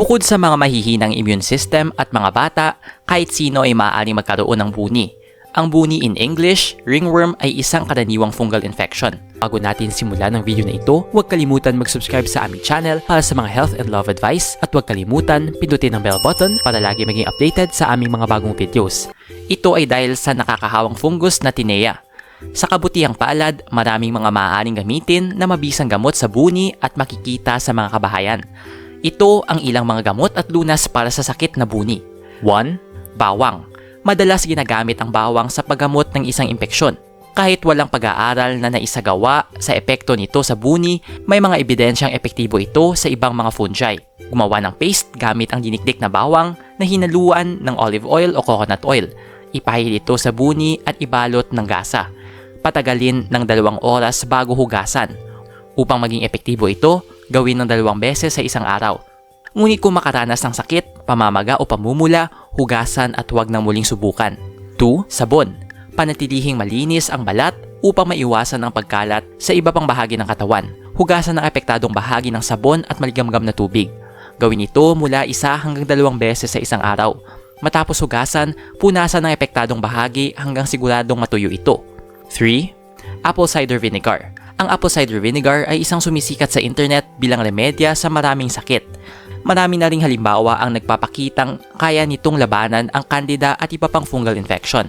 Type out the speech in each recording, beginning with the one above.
Bukod sa mga mahihinang immune system at mga bata, kahit sino ay maaaring magkaroon ng buni. Ang buni in English, ringworm, ay isang karaniwang fungal infection. Bago natin simulan ang video na ito, huwag kalimutan mag-subscribe sa aming channel para sa mga health and love advice at huwag kalimutan pindutin ang bell button para lagi maging updated sa aming mga bagong videos. Ito ay dahil sa nakakahawang fungus na tinea. Sa kabutihang palad, maraming mga maaaring gamitin na mabisang gamot sa buni at makikita sa mga kabahayan. Ito ang ilang mga gamot at lunas para sa sakit na buni. 1. Bawang. Madalas ginagamit ang bawang sa paggamot ng isang impeksyon. Kahit walang pag-aaral na naisagawa sa epekto nito sa buni, may mga ebidensyang epektibo ito sa ibang mga fungi. Gumawa ng paste gamit ang dinikdik na bawang na hinaluan ng olive oil o coconut oil. Ipahid ito sa buni at ibalot ng gasa. Patagalin ng 2 oras bago hugasan. Upang maging epektibo ito, gawin ng 2 beses sa isang araw. Ngunit kung makaranas ng sakit, pamamaga o pamumula, hugasan at huwag nang muling subukan. 2. Sabon. Panatilihing malinis ang balat upang maiwasan ang pagkalat sa iba pang bahagi ng katawan. Hugasan ang apektadong bahagi ng sabon at maligamgam na tubig. Gawin ito mula 1 hanggang 2 beses sa isang araw. Matapos hugasan, punasan ang apektadong bahagi hanggang siguradong matuyo ito. 3. Apple cider vinegar. Ang apple cider vinegar ay isang sumisikat sa internet bilang remedya sa maraming sakit. Marami na ring halimbawa ang nagpapakitang kaya nitong labanan ang candida at iba pang fungal infection.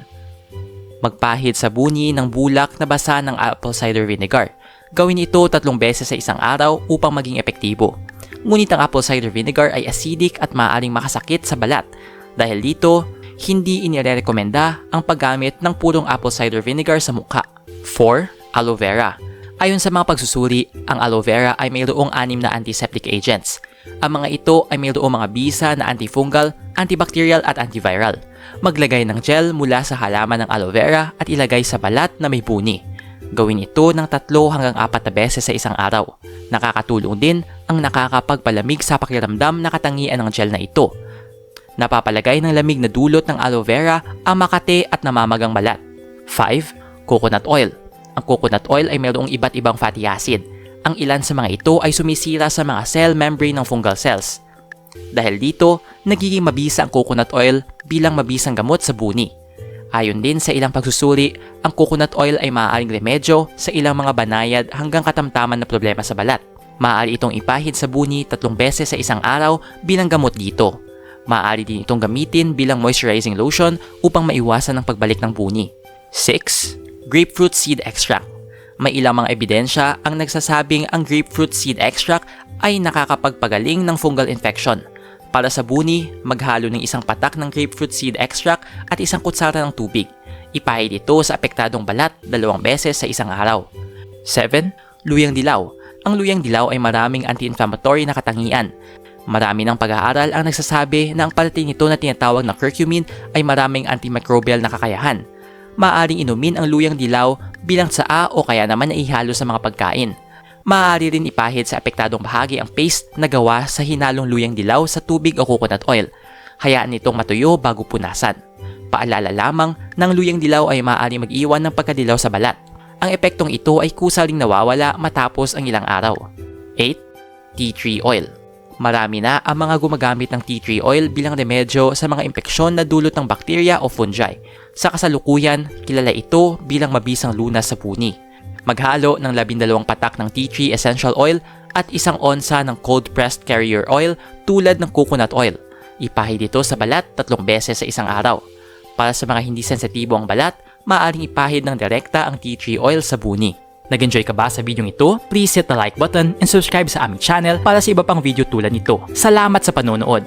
Magpahid sa buni ng bulak na basa ng apple cider vinegar. Gawin ito 3 beses sa isang araw upang maging epektibo. Ngunit ang apple cider vinegar ay acidic at maaaring makasakit sa balat. Dahil dito, hindi inirekomenda ang paggamit ng purong apple cider vinegar sa mukha. 4. Aloe vera. Ayon sa mga pagsusuri, ang aloe vera ay mayroong 6 na antiseptic agents. Ang mga ito ay mayroong mga bisa na antifungal, antibacterial at antiviral. Maglagay ng gel mula sa halaman ng aloe vera at ilagay sa balat na may buni. Gawin ito ng 3 hanggang 4 na beses sa isang araw. Nakakatulong din ang nakakapagpalamig sa pakiramdam na katangian ng gel na ito. Napapalagay ng lamig na dulot ng aloe vera ang makate at namamagang balat. 5. Coconut oil. Ang coconut oil ay mayroong iba't ibang fatty acid. Ang ilan sa mga ito ay sumisira sa mga cell membrane ng fungal cells. Dahil dito, nagiging mabisa ang coconut oil bilang mabisang gamot sa buni. Ayon din sa ilang pagsusuri, ang coconut oil ay maaaring remedyo sa ilang mga banayad hanggang katamtaman na problema sa balat. Maaari itong ipahid sa buni 3 beses sa isang araw bilang gamot dito. Maaari din itong gamitin bilang moisturizing lotion upang maiwasan ang pagbalik ng buni. 6. Grapefruit seed extract. May ilang mga ebidensya ang nagsasabing ang grapefruit seed extract ay nakakapagpagaling ng fungal infection. Para sa buni, maghalo ng 1 patak ng grapefruit seed extract at 1 kutsara ng tubig. Ipahid ito sa apektadong balat 2 beses sa isang araw. 7. Luyang dilaw. Ang luyang dilaw ay maraming anti-inflammatory na katangian. Marami ng pag-aaral ang nagsasabi na ang palatin nito na tinatawag na curcumin ay maraming antimicrobial na kakayahan. Maaaring inumin ang luyang dilaw bilang tsaa o kaya naman na ihalo sa mga pagkain. Maaari rin ipahid sa apektadong bahagi ang paste na gawa sa hinalong luyang dilaw sa tubig o coconut oil. Hayaan itong matuyo bago punasan. Paalala lamang na ang luyang dilaw ay maaaring mag-iwan ng pagkadilaw sa balat. Ang epektong ito ay kusaling nawawala matapos ang ilang araw. 8. Tea tree oil. Marami na ang mga gumagamit ng tea tree oil bilang remedyo sa mga impeksyon na dulot ng bakterya o fungi. Sa kasalukuyan, kilala ito bilang mabisang lunas sa buni. Maghalo ng 12 patak ng tea tree essential oil at 1 onsa ng cold-pressed carrier oil tulad ng coconut oil. Ipahid ito sa balat 3 beses sa isang araw. Para sa mga hindi sensitibo ang balat, maaaring ipahid ng direkta ang tea tree oil sa buni. Nag-enjoy ka ba sa video ito? Please hit the like button and subscribe sa aming channel para sa iba pang video tulad nito. Salamat sa panonood!